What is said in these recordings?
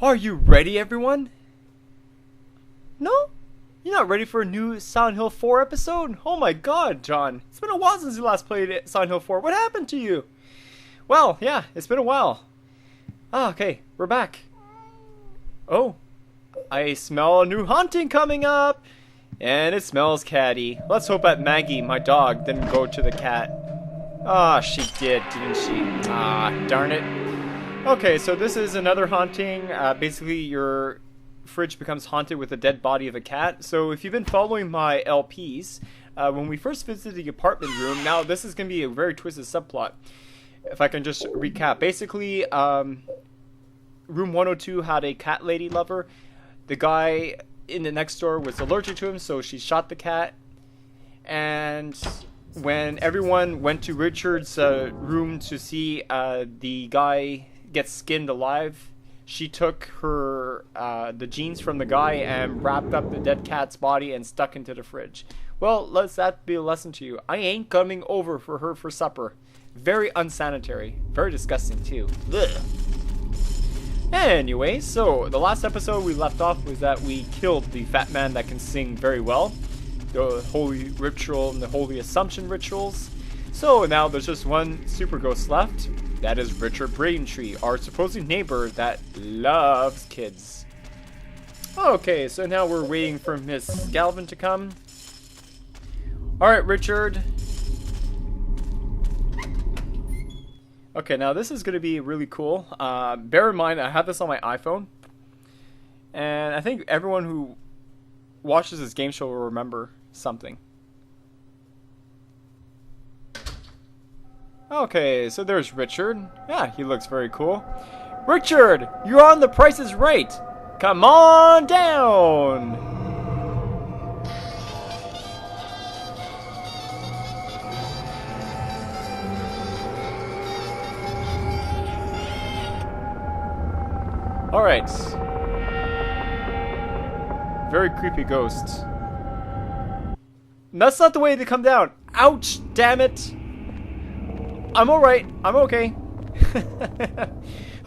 Are you ready, everyone? No? You're not ready for a new Silent Hill 4 episode? Oh my god, John. It's been a while since you last played Silent Hill 4. What happened to you? Well, yeah, it's been a while. Ah, okay, we're back. Oh, I smell a new haunting coming up. And it smells catty. Let's hope that Maggie, my dog, didn't go to the cat. Ah, she did, didn't she? Ah, darn it. Okay, so this is another haunting. Basically, your fridge becomes haunted with the dead body of a cat. So if you've been following my LPs, when we first visited the apartment room, now this is going to be a very twisted subplot. If I can just recap. Basically, room 102 had a cat lady lover. The guy in the next door was allergic to him, so she shot the cat. And when everyone went to Richard's room to see the guy get skinned alive, she took her the jeans from the guy and wrapped up the dead cat's body and stuck into the fridge. Well, let that be a lesson to you. I ain't coming over for her for supper. Very unsanitary. Very disgusting too. Ugh. Anyway, so the last episode we left off was that we killed the fat man that can sing very well. The Holy Ritual and the Holy Assumption rituals. So now there's just one super ghost left. That is Richard Braintree, our supposed neighbor that loves kids. Okay, so now we're waiting for Miss Galvin to come. Alright, Richard. Okay, now this is going to be really cool. Bear in mind, I have this on my iPhone. And I think everyone who watches this game show will remember something. Okay, so there's Richard. Yeah, he looks very cool. Richard, you're on The Price is Right. Come on down. Alright. Very creepy ghost. That's not the way to come down. Ouch, damn it. I'm alright. I'm okay.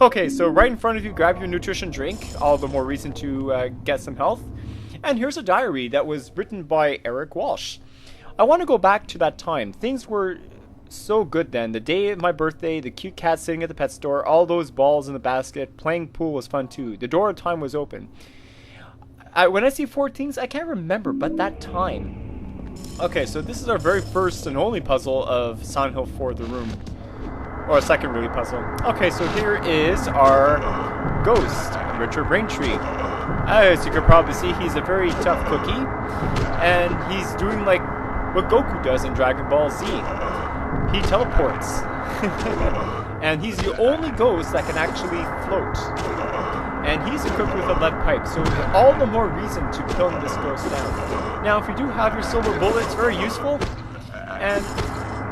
Okay, so right in front of you, grab your nutrition drink. All the more reason to get some health. And here's a diary that was written by Eric Walsh. I want to go back to that time. Things were so good then. The day of my birthday, the cute cat sitting at the pet store, all those balls in the basket, playing pool was fun too. The door of time was open. When I see four things, I can't remember, but that time. Okay, so this is our very first and only puzzle of Silent Hill 4 The Room. Or a second really puzzle. Okay, so here is our ghost, Richard Braintree. As you can probably see, he's a very tough cookie. And he's doing like what Goku does in Dragon Ball Z. He teleports. And he's the only ghost that can actually float. And he's equipped with a lead pipe, so all the more reason to kill this ghost down. Now, if you do have your silver bullet, it's very useful. And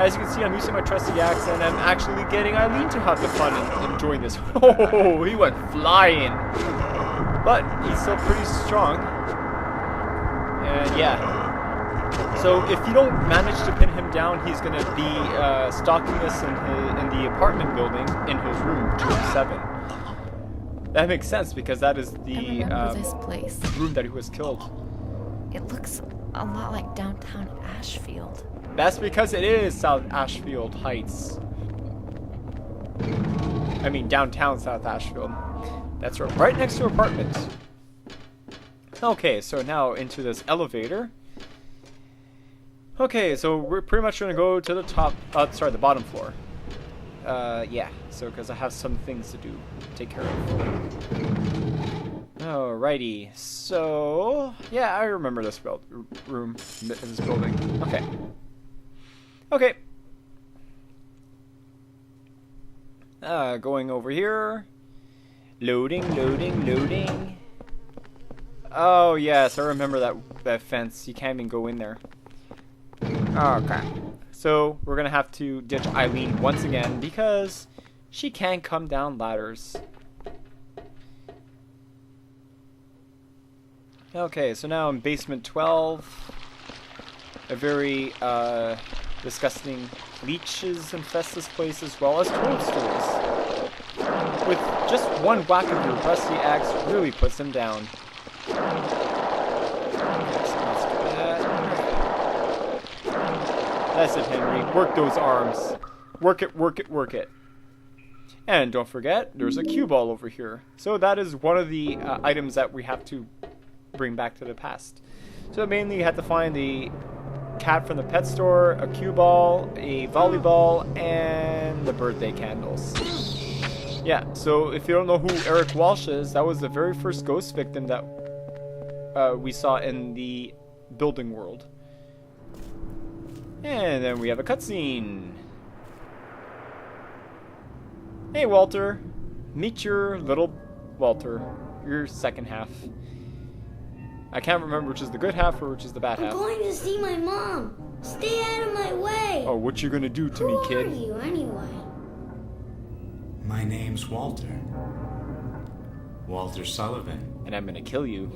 as you can see, I'm using my trusty axe, and I'm actually getting Eileen to have the fun and enjoying this. Oh, he went flying. But he's still pretty strong. And yeah. So if you don't manage to pin him down, he's going to be stalking us in the apartment building in his room 207. That makes sense because that is the this place. room that he was killed. It looks a lot like downtown Ashfield. That's because it is South Ashfield Heights. I mean downtown South Ashfield. That's right next to apartments. Okay, so now into this elevator. Okay, so we're pretty much going to go to the top, the bottom floor. Yeah, so because I have some things to do, take care of. Alrighty, so yeah, I remember this room, this building. Okay. Okay. Going over here. Loading, loading, loading. Oh yes, I remember that fence. You can't even go in there. Okay. So we're gonna have to ditch Eileen once again because she can't come down ladders. Okay, so now in basement 12, a very disgusting leeches infest this place as well as toadstools. With just one whack of your rusty axe really puts him down. Okay, so let's do that. That's it, Henry. Work those arms. Work it, work it, work it. And don't forget, there's a cue ball over here. So that is one of the items that we have to bring back to the past. So mainly you have to find the cat from the pet store, a cue ball, a volleyball, and the birthday candles. Yeah, so if you don't know who Eric Walsh is, that was the very first ghost victim that we saw in the building world. And then we have a cutscene. Hey Walter, meet your little Walter, your second half. I can't remember which is the good half or which is the bad half. I'm going to see my mom. Stay out of my way. Oh, what you gonna do to me, kid? Who are you anyway? My name's Walter. Walter Sullivan. And I'm gonna kill you.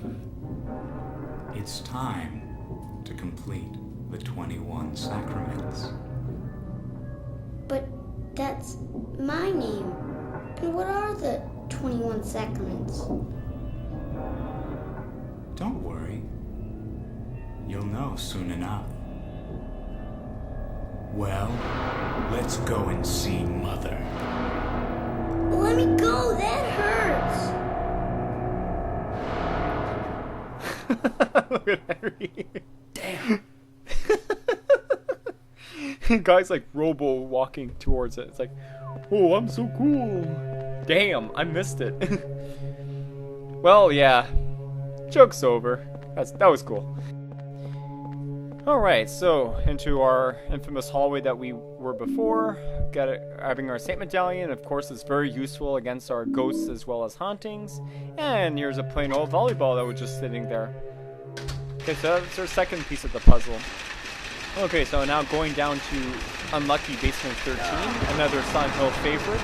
It's time to complete the 21 sacraments. But that's my name. And what are the 21 sacraments? Don't worry. You'll know soon enough. Well, let's go and see Mother. Let me go, that hurts. Look at Harry. Damn. Guy's like Robo walking towards it. It's like, oh, I'm so cool. Damn, I missed it. Well, yeah. Joke's over. That was cool. Alright, so into our infamous hallway that we were before. Having our Saint Medallion, of course, is very useful against our ghosts as well as hauntings. And here's a plain old volleyball that was just sitting there. Okay, so that's our second piece of the puzzle. Okay, so now going down to Unlucky Basement 13, another Silent Hill favorite.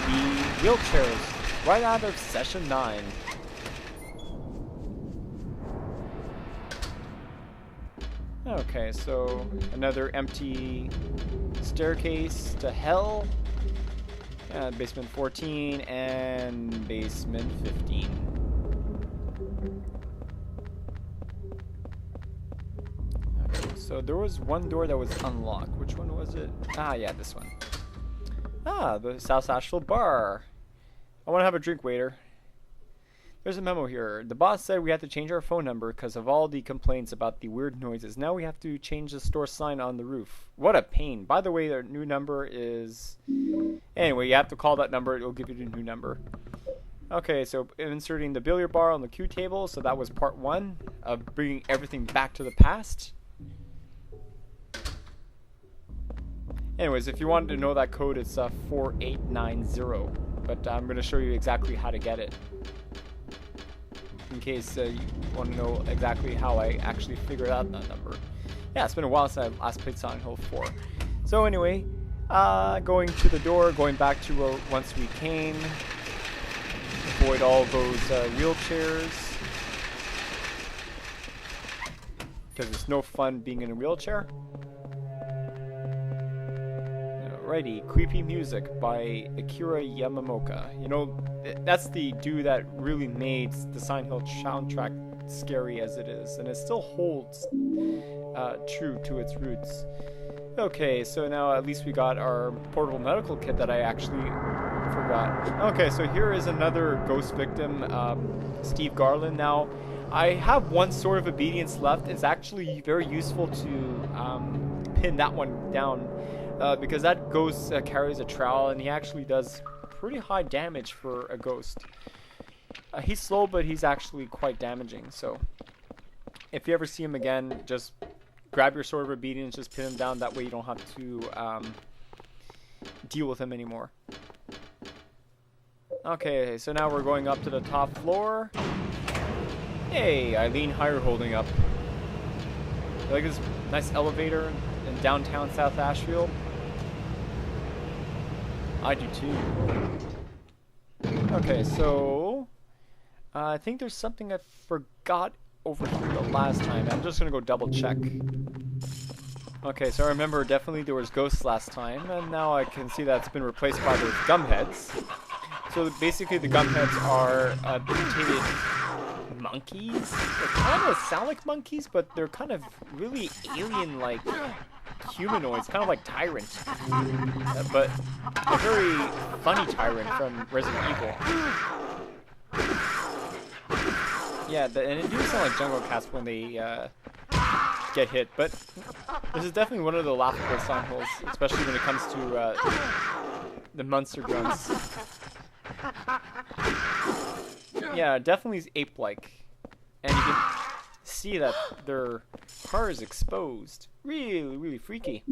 The wheelchairs, right out of Session 9. Okay, so another empty staircase to hell. Basement 14 and basement 15. Okay, so there was one door that was unlocked. Which one was it? Ah, yeah, this one. Ah, the South Asheville bar. I want to have a drink, waiter. There's a memo here. The boss said we have to change our phone number because of all the complaints about the weird noises. Now we have to change the store sign on the roof. What a pain. By the way, their new number is... Anyway, you have to call that number. It will give you the new number. Okay, so inserting the billiard bar on the cue table. So that was part 1 of bringing everything back to the past. Anyways, if you wanted to know that code, it's 4890. But I'm going to show you exactly how to get it. In case you want to know exactly how I actually figured out that number. Yeah, it's been a while since I last played Silent Hill 4. So anyway, going to the door, going back to once we came. Avoid all those wheelchairs. Because it's no fun being in a wheelchair. Alrighty, Creepy Music by Akira Yamamoto. You know, that's the dude that really made the Silent Hill soundtrack scary as it is, and it still holds true to its roots. Okay, so now at least we got our portable medical kit that I actually forgot. Okay, so here is another ghost victim, Steve Garland. Now, I have one sort of obedience left. It's actually very useful to pin that one down. Because that ghost carries a trowel, and he actually does pretty high damage for a ghost. He's slow, but he's actually quite damaging. So, if you ever see him again, just grab your sword of obedience, just pin him down. That way you don't have to deal with him anymore. Okay, so now we're going up to the top floor. Hey, Eileen Hire holding up. You like this nice elevator in downtown South Asheville? I do too. Okay, so I think there's something I forgot over here the last time. I'm just gonna go double check. Okay, so I remember definitely there was ghosts last time, and now I can see that it's been replaced by those gum heads. So basically the gun heads are mutated monkeys. They kind of sound like monkeys, but they're kind of really alien-like humanoids, kind of like Tyrant. But a very funny Tyrant from Resident Evil. Yeah, and it do sound like jungle cats when they get hit, but this is definitely one of the laughable samples, especially when it comes to the monster grunts. Yeah, definitely is ape-like, and you can see that their car is exposed. Really, really freaky.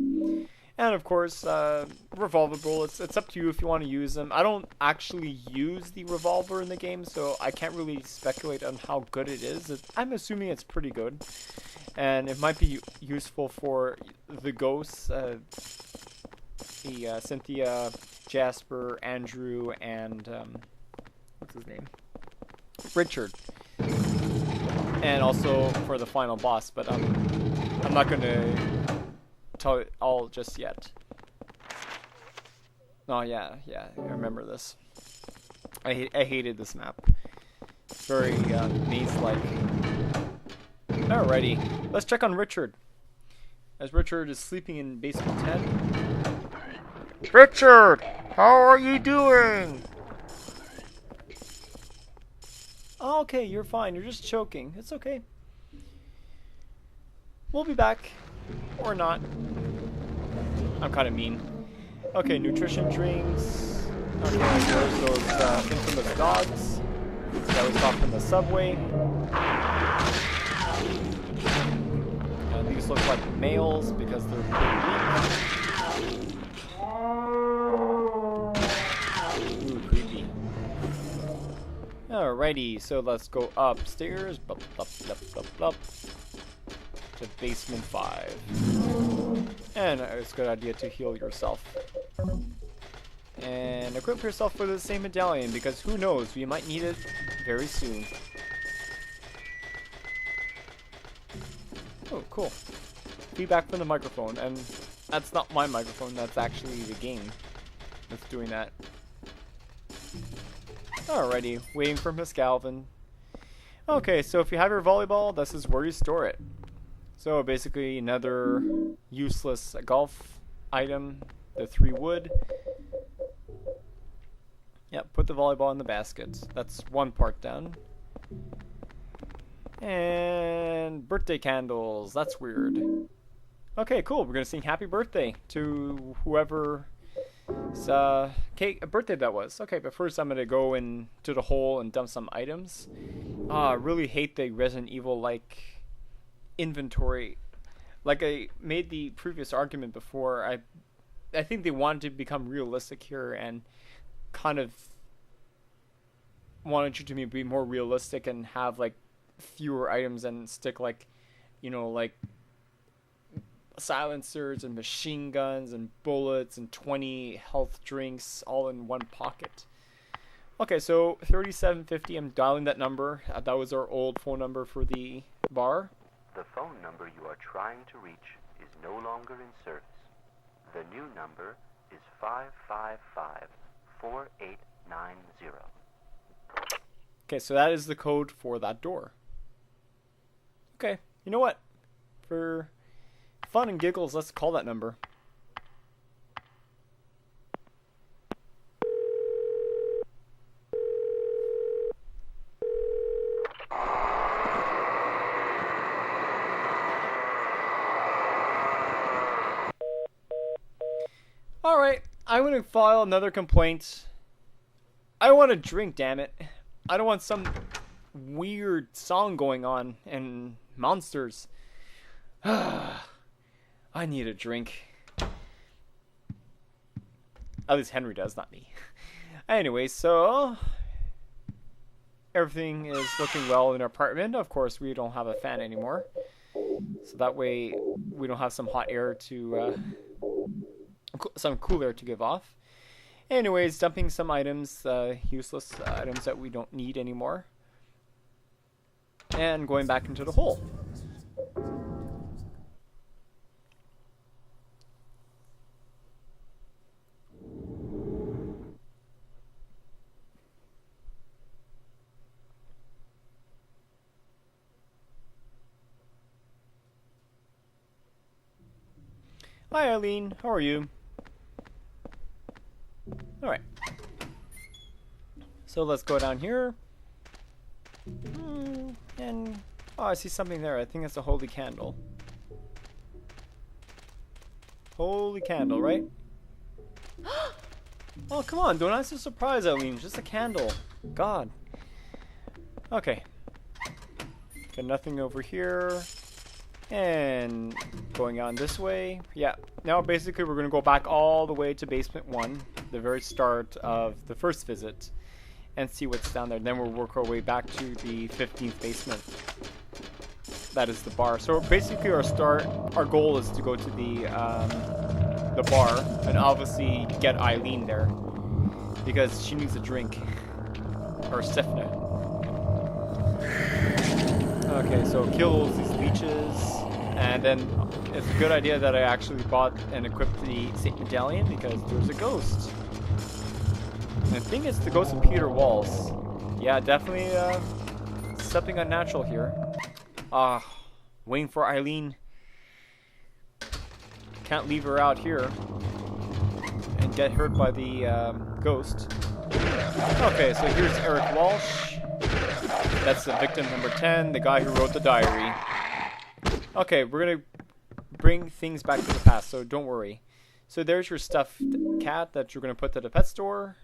And of course, revolver bullets. It's up to you if you want to use them. I don't actually use the revolver in the game, so I can't really speculate on how good it is. I'm assuming it's pretty good, and it might be useful for the ghosts, Cynthia, Jasper, Andrew, and what's his name? Richard. And also for the final boss, but I'm not gonna tell it all just yet. Oh yeah, I remember this. I hated this map. It's very maze-like. Alrighty, let's check on Richard. As Richard is sleeping in basement 10. Richard, how are you doing? Oh, okay, you're fine. You're just choking. It's okay. We'll be back. Or not. I'm kind of mean. Okay, nutrition drinks. Okay, there's those infamous dogs that we saw from the subway. These look like males because they're pretty weak. Ooh, creepy. Alrighty, so let's go upstairs. Blup, blup, blup, blup, blup. To basement 5. And it's a good idea to heal yourself. And equip yourself for the same medallion, because who knows, we might need it very soon. Oh, cool. Feedback from the microphone, and that's not my microphone, that's actually the game that's doing that. Alrighty, waiting for Miss Galvin. Okay, so if you have your volleyball, this is where you store it. So basically another useless golf item, the 3 wood. Yep, put the volleyball in the basket. That's one part done. And birthday candles, that's weird. Okay, cool, we're gonna sing happy birthday to whoever birthday that was. Okay, but first I'm gonna go into the hole and dump some items. I really hate the Resident Evil like inventory. Like I made the previous argument before, I think they wanted to become realistic here and kind of wanted you to be more realistic and have like fewer items and stick like, you know, like silencers and machine guns and bullets and 20 health drinks all in one pocket. Okay, so 3750, I'm dialing that number. That was our old phone number for the bar. The phone number you are trying to reach is no longer in service. The new number is 555-4890. Okay, so that is the code for that door. Okay, you know what? For fun and giggles, let's call that number. Alright, I'm gonna file another complaint. I want a drink, damn it. I don't want some weird song going on and monsters. I need a drink. At least Henry does, not me. Anyway, so everything is looking well in our apartment. Of course, we don't have a fan anymore. So that way we don't have some hot air to some cool air to give off. Anyways, dumping some items, useless items that we don't need anymore. And going back into the hole. Hi, Eileen. How are you? Alright. So let's go down here. And... oh, I see something there. I think it's a holy candle. Holy candle, right? Oh, come on. Don't act so surprised, Eileen. Just a candle. God. Okay. Got nothing over here. And going on this way. Yeah. Now, basically, we're going to go back all the way to basement 1. The very start of the first visit. And see what's down there. Then we'll work our way back to the 15th basement. That is the bar. So basically our goal is to go to the bar and obviously get Eileen there because she needs a drink or Sifna. Okay, so kill these leeches, and then it's a good idea that I actually bought and equipped the Saint Medallion because there's a ghost. And I think it's the ghost of Peter Walls. Yeah, definitely something unnatural here. Waiting for Eileen. Can't leave her out here and get hurt by the ghost. Okay, so here's Eric Walsh. That's the victim number 10, the guy who wrote the diary. Okay, we're gonna bring things back to the past, so don't worry. So there's your stuffed cat that you're gonna put to the pet store.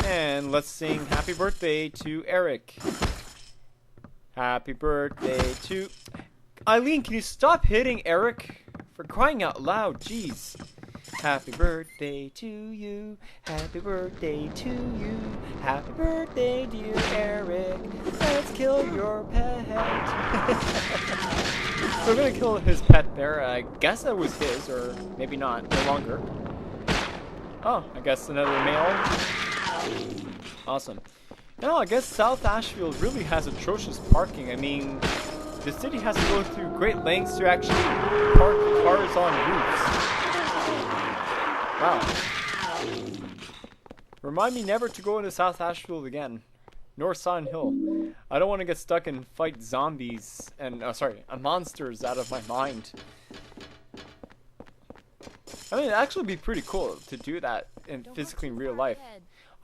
And let's sing happy birthday to Eric. Happy birthday to... Eileen, can you stop hitting Eric? For crying out loud, jeez. Happy birthday to you. Happy birthday to you. Happy birthday, dear Eric. Let's kill your pet. So we're gonna kill his pet there. I guess that was his, or maybe not, no longer. Oh, I guess another male. Awesome. No, I guess South Ashfield really has atrocious parking. I mean, the city has to go through great lengths to actually park cars on roofs. Wow. Remind me never to go into South Ashfield again. Nor Silent Hill. I don't want to get stuck and fight zombies and, monsters out of my mind. I mean, it'd actually be pretty cool to do that physically in real life.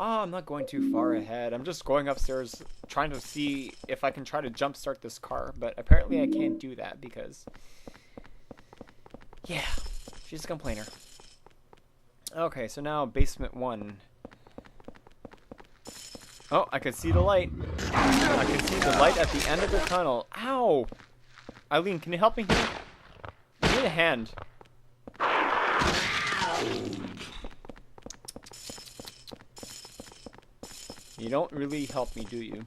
Oh, I'm not going too far ahead. I'm just going upstairs trying to see if I can try to jumpstart this car. But apparently I can't do that because... yeah, she's a complainer. Okay, so now basement 1. Oh, I can see the light. I can see the light at the end of the tunnel. Ow! Eileen, can you help me here? I need a hand. You don't really help me, do you?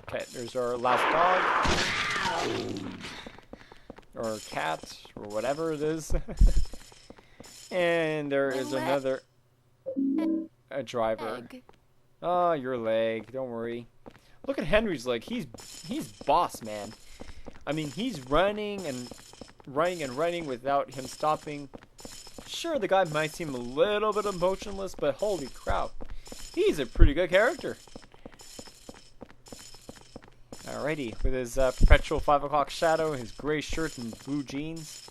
Okay, there's our last dog. Or cat, or whatever it is. And there is another... a driver. Oh, your leg. Don't worry. Look at Henry's leg. He's boss, man. I mean, he's running and running without him stopping. Sure, the guy might seem a little bit emotionless, but holy crap. He's a pretty good character. Alrighty, with his perpetual 5 o'clock shadow, his gray shirt and blue jeans.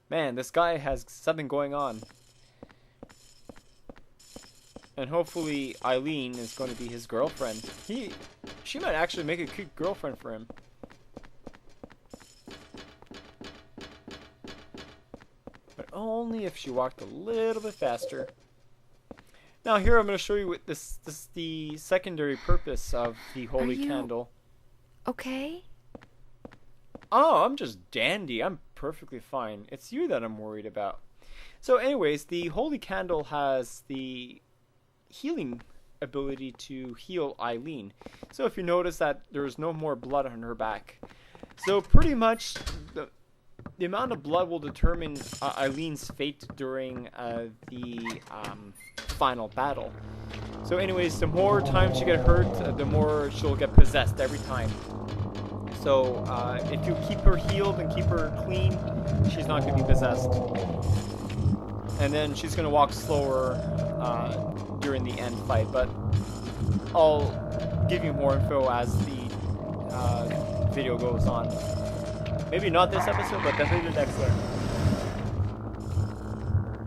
Man, this guy has something going on. And hopefully Eileen is going to be his girlfriend. She might actually make a cute girlfriend for him. But only if she walked a little bit faster. Now here I'm going to show you what the secondary purpose of the holy candle. Okay? Oh, I'm just dandy. I'm perfectly fine. It's you that I'm worried about. So anyways, the holy candle has the healing ability to heal Eileen. So if you notice that there's no more blood on her back. So pretty much the amount of blood will determine Eileen's fate during the final battle. So anyways, the more times she gets hurt, the more she'll get possessed every time. So if you keep her healed and keep her clean, she's not going to be possessed. And then she's going to walk slower during the end fight. But I'll give you more info as the video goes on. Maybe not this episode, but definitely the next one.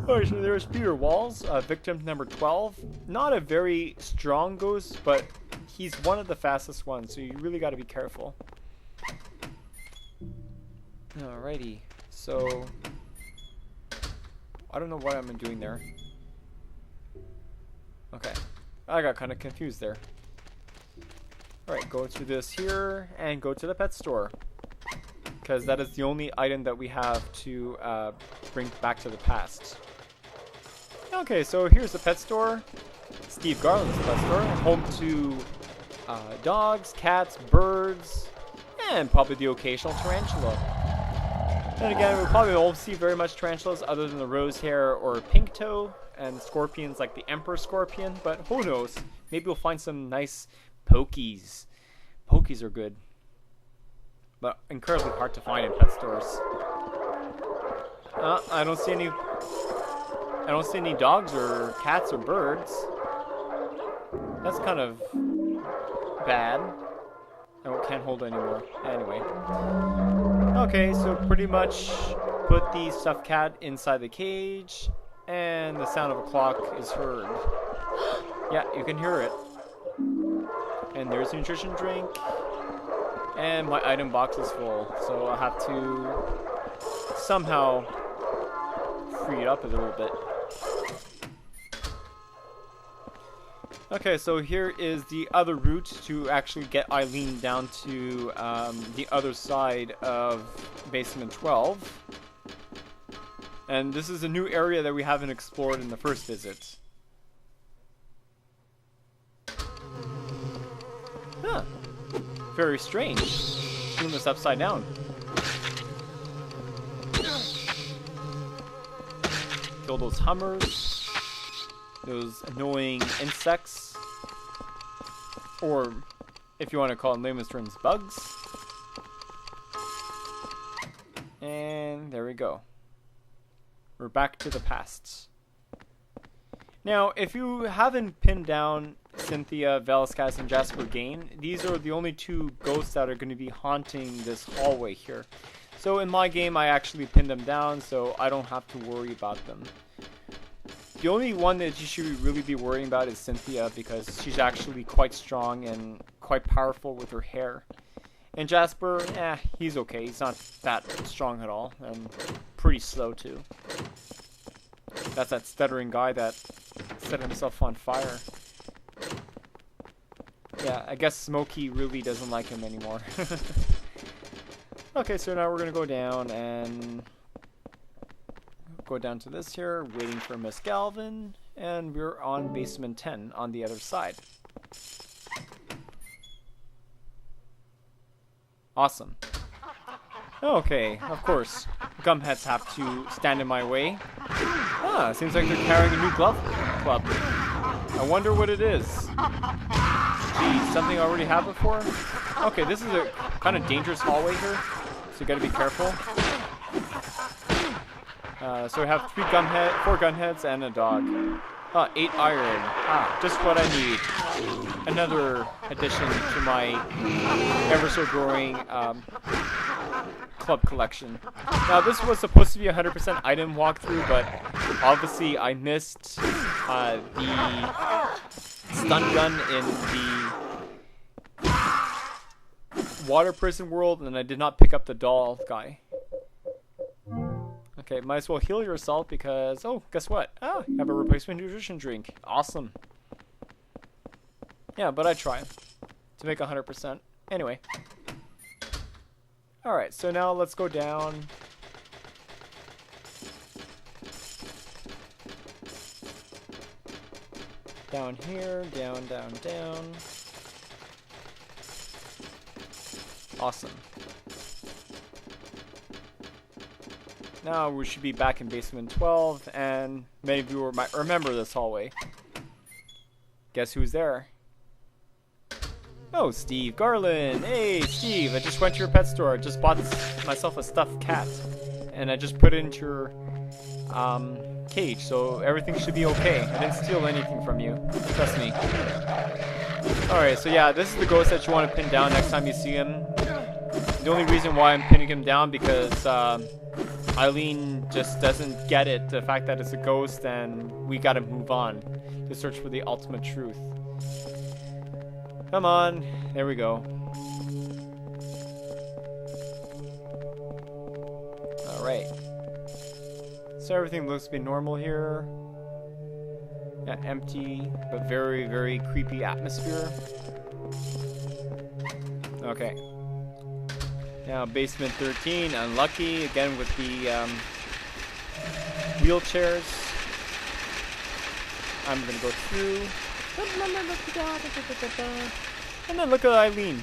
Alright, so there's Peter Walls, victim number 12. Not a very strong ghost, but he's one of the fastest ones, so you really got to be careful. Alrighty, so I don't know what I'm doing there. Okay, I got kind of confused there. Alright, go through this here and go to the pet store, because that is the only item that we have to bring back to the past. Okay, so here's the pet store. Steve Garland's pet store, home to dogs, cats, birds, and probably the occasional tarantula. And again, we probably won't see very much tarantulas other than the rose hair or pink toe, and scorpions like the emperor scorpion, but who knows? Maybe we'll find some nice pokies. Pokies are good, but incredibly hard to find in pet stores. I don't see any dogs or cats or birds. That's kind of bad. I can't hold anymore. Anyway. Okay, so pretty much put the stuffed cat inside the cage, and the sound of a clock is heard. Yeah, you can hear it. And there's a nutrition drink, and my item box is full, so I'll have to somehow free it up a little bit. Okay, so here is the other route to actually get Eileen down to the other side of basement 12. And this is a new area that we haven't explored in the first visit. Huh. Very strange. Doing this upside down. Kill those hummers. Those annoying insects. Or, if you want to call them layman's terms, bugs. And there we go. We're back to the past. Now, if you haven't pinned down Cynthia, Velasquez, and Jasper Gain, these are the only two ghosts that are going to be haunting this hallway here. So in my game, I actually pinned them down, so I don't have to worry about them. The only one that you should really be worrying about is Cynthia, because she's actually quite strong and quite powerful with her hair. And Jasper, he's okay. He's not that strong at all, and pretty slow too. That's that stuttering guy that set himself on fire. Yeah, I guess Smokey really doesn't like him anymore. Okay, so now we're gonna go down and go down to this here, waiting for Miss Galvin, and we're on basement 10 on the other side. Awesome. Okay, of course, gumheads have to stand in my way. Seems like they're carrying a new glove club. I wonder what it is. Gee, something I already have before? Okay, this is a kind of dangerous hallway here, so you gotta be careful. So we have 4 gunheads and a dog. 8 iron. Just what I need. Another addition to my ever so growing club collection. Now this was supposed to be a 100% item walkthrough, but obviously I missed the stun gun in the water prison world, and I did not pick up the doll guy. Okay, might as well heal yourself because, oh, guess what? You have a replacement nutrition drink. Awesome. Yeah, but I try to make 100%. Anyway. Alright, so now let's go down. Down here, down, down, down. Awesome. Now we should be back in basement 12, and many of you might remember this hallway. Guess who's there? Oh, Steve Garland! Hey, Steve, I just went to your pet store. I just bought myself a stuffed cat, and I just put it into your cage, so everything should be okay. I didn't steal anything from you. Trust me. Alright, so yeah, this is the ghost that you want to pin down next time you see him. The only reason why I'm pinning him down because Eileen just doesn't get it. The fact that it's a ghost, and we gotta move on to search for the ultimate truth. Come on. There we go. Alright. So everything looks to be normal here. Yeah, empty, but very, very creepy atmosphere. Okay. Now, basement 13, unlucky, again with the wheelchairs. I'm gonna go through. And then look at Eileen.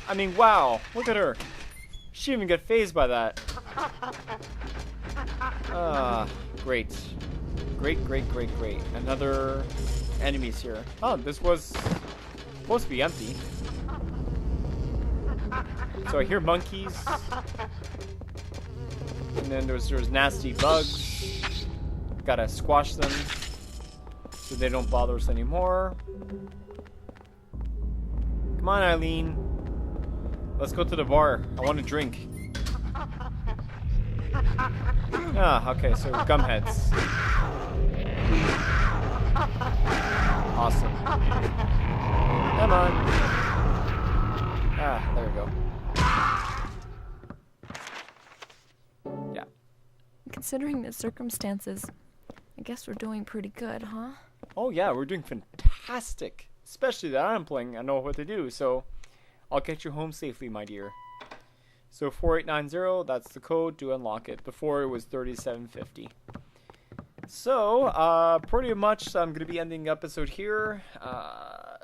I mean, wow, look at her. She didn't even get fazed by that. Great. Great. Another enemies here. Oh, this was supposed to be empty. So I hear monkeys. And then there's nasty bugs. Gotta squash them so they don't bother us anymore. Come on, Eileen. Let's go to the bar. I want to drink. Ah, okay, so gumheads. Awesome. Come on. Ah, there we go. Yeah. Considering the circumstances, I guess we're doing pretty good, huh? Oh yeah, we're doing fantastic. Especially that I'm playing. I know what to do, so I'll get you home safely, my dear. So 4890, that's the code to unlock it. Before it was 3750. So, pretty much I'm going to be ending the episode here.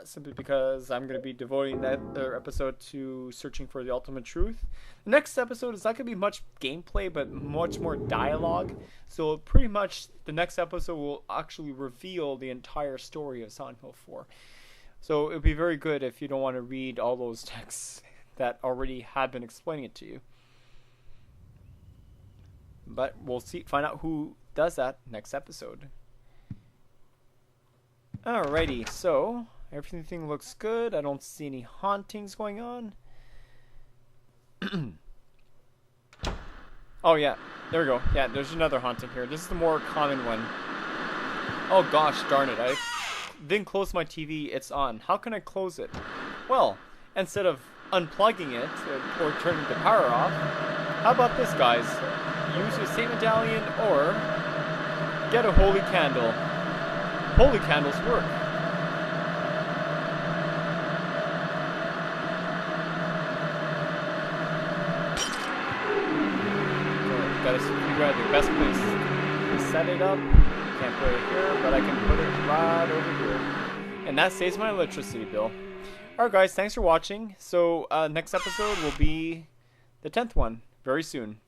Simply because I'm going to be devoting that episode to searching for the ultimate truth. The next episode is not going to be much gameplay, but much more dialogue. So pretty much the next episode will actually reveal the entire story of Silent Hill 4. So it would be very good if you don't want to read all those texts that already have been explaining it to you. But we'll find out who does that next episode. Alrighty, so everything looks good. I don't see any hauntings going on. Oh yeah, there we go. Yeah, there's another haunting here. This is the more common one. Oh gosh, darn it. I didn't close my TV. It's on. How can I close it? Well, instead of unplugging it or turning the power off, how about this, guys? Use your Saint Medallion or get a holy candle. Holy candles work. So, gotta figure out the best place to set it up. Can't put it here, but I can put it right over here. And that saves my electricity bill. Alright guys, thanks for watching. So next episode will be the 10th one, very soon.